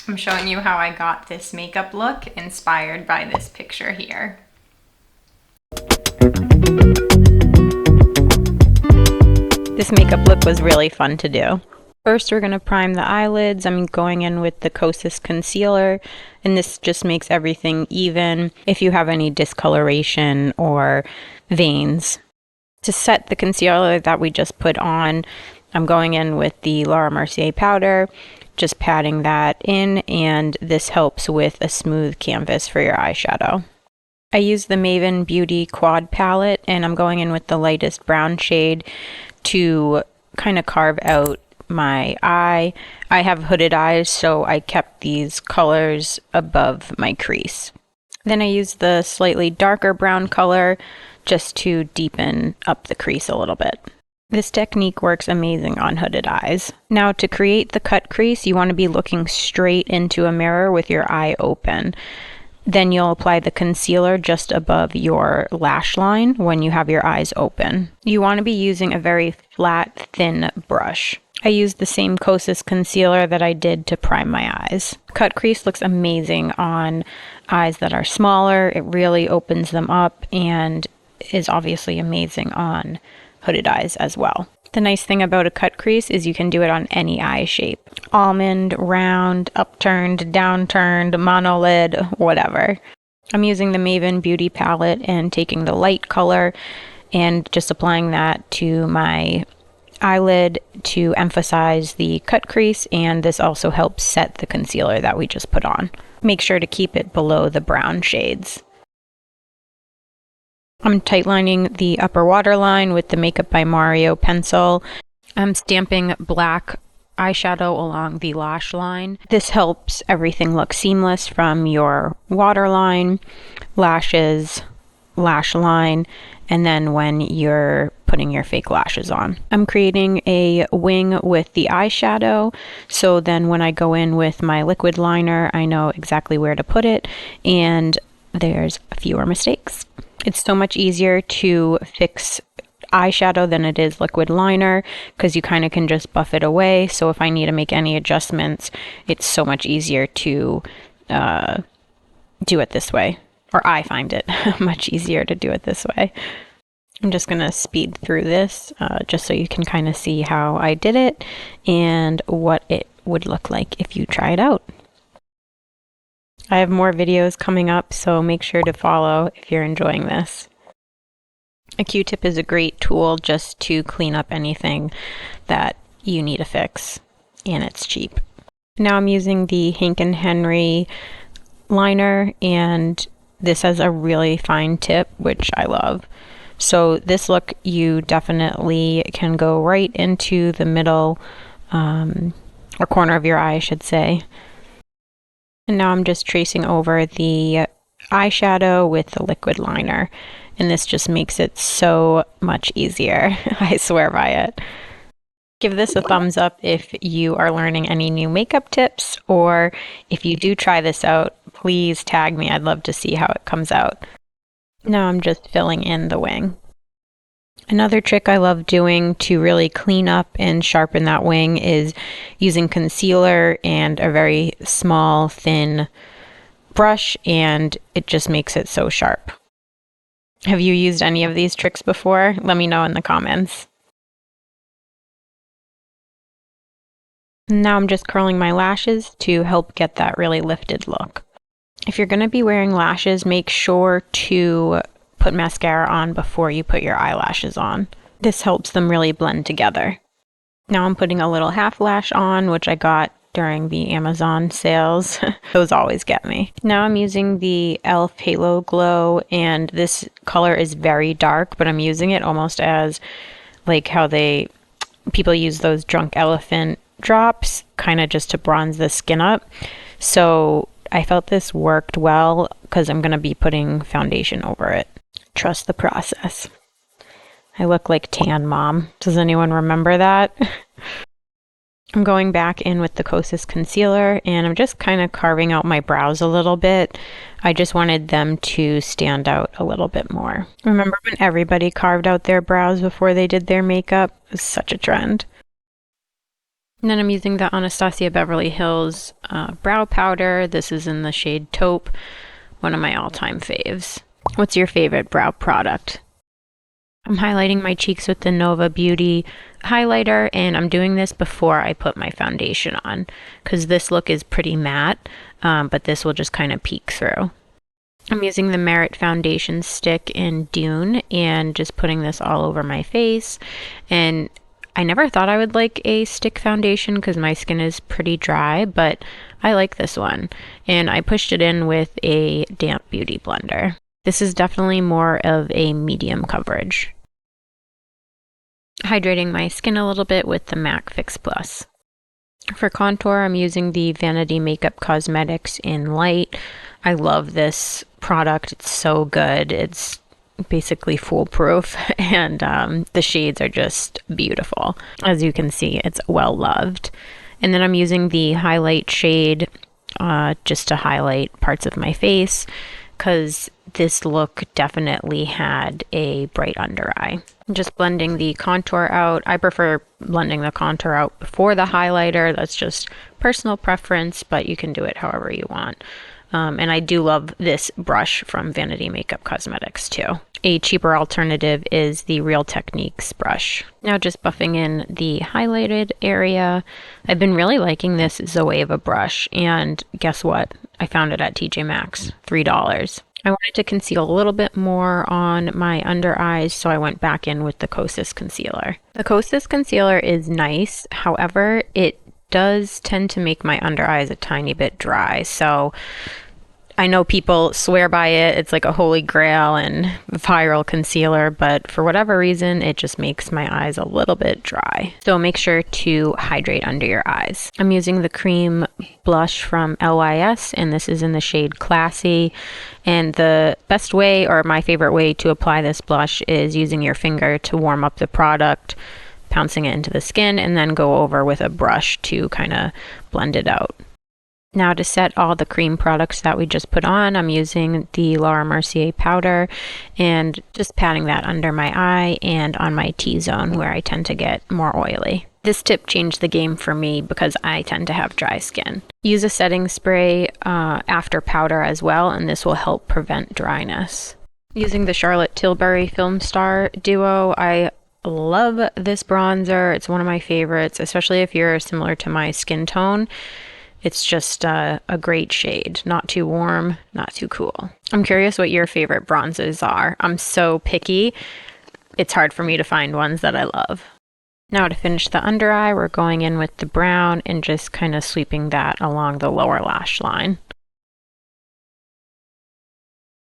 I'm showing you how I got this makeup look inspired by this picture here. This makeup look was really fun to do. First, we're going to prime the eyelids. I'm going in with the Kosas concealer, and this just makes everything even if you have any discoloration or veins. To set the concealer that we just put on, I'm going in with the Laura Mercier powder, just patting that in, and this helps with a smooth canvas for your eyeshadow. I use the Maven Beauty Quad palette, and I'm going in with the lightest brown shade to kind of carve out my eye. I have hooded eyes, so I kept these colors above my crease. Then I use the slightly darker brown color just to deepen up the crease a little bit. This technique works amazing on hooded eyes. Now, to create the cut crease, you want to be looking straight into a mirror with your eye open. Then you'll apply the concealer just above your lash line when you have your eyes open. You want to be using a very flat, thin brush. I used the same Kosas concealer that I did to prime my eyes. Cut crease looks amazing on eyes that are smaller. It really opens them up and is obviously amazing on hooded eyes as well. The nice thing about a cut crease is you can do it on any eye shape. Almond, round, upturned, downturned, monolid, whatever. I'm using the Maven Beauty palette and taking the light color and just applying that to my eyelid to emphasize the cut crease, and this also helps set the concealer that we just put on. Make sure to keep it below the brown shades. I'm tightlining the upper waterline with the Makeup by Mario pencil. I'm stamping black eyeshadow along the lash line. This helps everything look seamless from your waterline, lashes, lash line, and then when you're putting your fake lashes on. I'm creating a wing with the eyeshadow, so then when I go in with my liquid liner, I know exactly where to put it, and there's fewer mistakes. It's so much easier to fix eyeshadow than it is liquid liner because you kind of can just buff it away. So if I need to make any adjustments, it's so much easier to do it this way. Or I find it much easier to do it this way. I'm just going to speed through this just so you can kind of see how I did it and what it would look like if you try it out. I have more videos coming up, so make sure to follow if you're enjoying this. A Q-tip is a great tool just to clean up anything that you need to fix, and it's cheap. Now I'm using the Hank & Henry liner, and this has a really fine tip, which I love. So this look, you definitely can go right into the middle, or corner of your eye, I should say. And now I'm just tracing over the eyeshadow with the liquid liner. And this just makes it so much easier. I swear by it. Give this a thumbs up if you are learning any new makeup tips, or if you do try this out, please tag me. I'd love to see how it comes out. Now I'm just filling in the wing. Another trick I love doing to really clean up and sharpen that wing is using concealer and a very small, thin brush, and it just makes it so sharp. Have you used any of these tricks before? Let me know in the comments. Now I'm just curling my lashes to help get that really lifted look. If you're going to be wearing lashes, make sure to put mascara on before you put your eyelashes on. This helps them really blend together. Now I'm putting a little half lash on, which I got during the Amazon sales. Those always get me. Now I'm using the e.l.f. Halo Glow, and this color is very dark, but I'm using it almost as like how people use those Drunk Elephant drops, kind of just to bronze the skin up. So I felt this worked well because I'm going to be putting foundation over it. Trust the process. I look like Tan Mom. Does anyone remember that? I'm going back in with the Kosas concealer, and I'm just kind of carving out my brows a little bit. I just wanted them to stand out a little bit more. Remember when everybody carved out their brows before they did their makeup? It was such a trend. And then I'm using the Anastasia Beverly Hills brow powder. This is in the shade Taupe, one of my all-time faves. What's your favorite brow product? I'm highlighting my cheeks with the Nova Beauty highlighter, and I'm doing this before I put my foundation on because this look is pretty matte, but this will just kind of peek through. I'm using the Merit foundation stick in Dune and just putting this all over my face. And I never thought I would like a stick foundation because my skin is pretty dry, but I like this one. And I pushed it in with a damp beauty blender. This is definitely more of a medium coverage. Hydrating my skin a little bit with the MAC Fix Plus. For contour, I'm using the Vanity Makeup Cosmetics in Light. I love this product. It's so good. It's basically foolproof, and the shades are just beautiful. As you can see, it's well loved. And then I'm using the highlight shade just to highlight parts of my face because this look definitely had a bright under eye. Just blending the contour out. I prefer blending the contour out before the highlighter. That's just personal preference, but you can do it however you want. And I do love this brush from Vanity Makeup Cosmetics too. A cheaper alternative is the Real Techniques brush. Now just buffing in the highlighted area. I've been really liking this Zoeva brush, and guess what? I found it at TJ Maxx, $3. I wanted to conceal a little bit more on my under eyes, so I went back in with the Kosas concealer. The Kosas concealer is nice, however, it does tend to make my under eyes a tiny bit dry, so I know people swear by it. It's like a holy grail and viral concealer, but for whatever reason, it just makes my eyes a little bit dry. So make sure to hydrate under your eyes. I'm using the cream blush from LYS, and this is in the shade Classy. And the best way, or my favorite way to apply this blush is using your finger to warm up the product, pouncing it into the skin, and then go over with a brush to kind of blend it out. Now to set all the cream products that we just put on, I'm using the Laura Mercier powder and just patting that under my eye and on my T-zone where I tend to get more oily. This tip changed the game for me because I tend to have dry skin. Use a setting spray after powder as well, and this will help prevent dryness. Using the Charlotte Tilbury Film Star Duo, I love this bronzer. It's one of my favorites, especially if you're similar to my skin tone. It's just a great shade. Not too warm, not too cool. I'm curious what your favorite bronzes are. I'm so picky. It's hard for me to find ones that I love. Now to finish the under eye, we're going in with the brown and just kind of sweeping that along the lower lash line.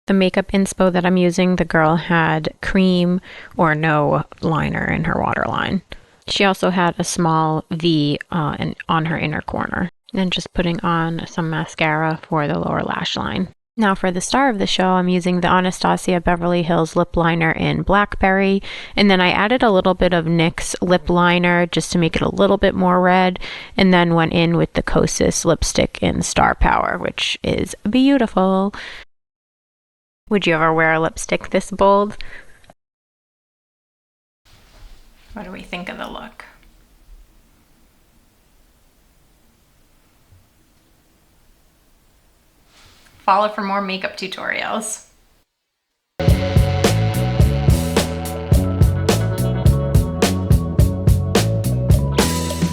The Makeup Inspo that I'm using, the girl had cream or no liner in her waterline. She also had a small V on her inner corner. And just putting on some mascara for the lower lash line. Now for the star of the show, I'm using the Anastasia Beverly Hills lip liner in Blackberry, and then I added a little bit of NYX lip liner just to make it a little bit more red, and then went in with the Kosas lipstick in Star Power, which is beautiful. Would you ever wear a lipstick this bold? What do we think of the look? Follow for more makeup tutorials.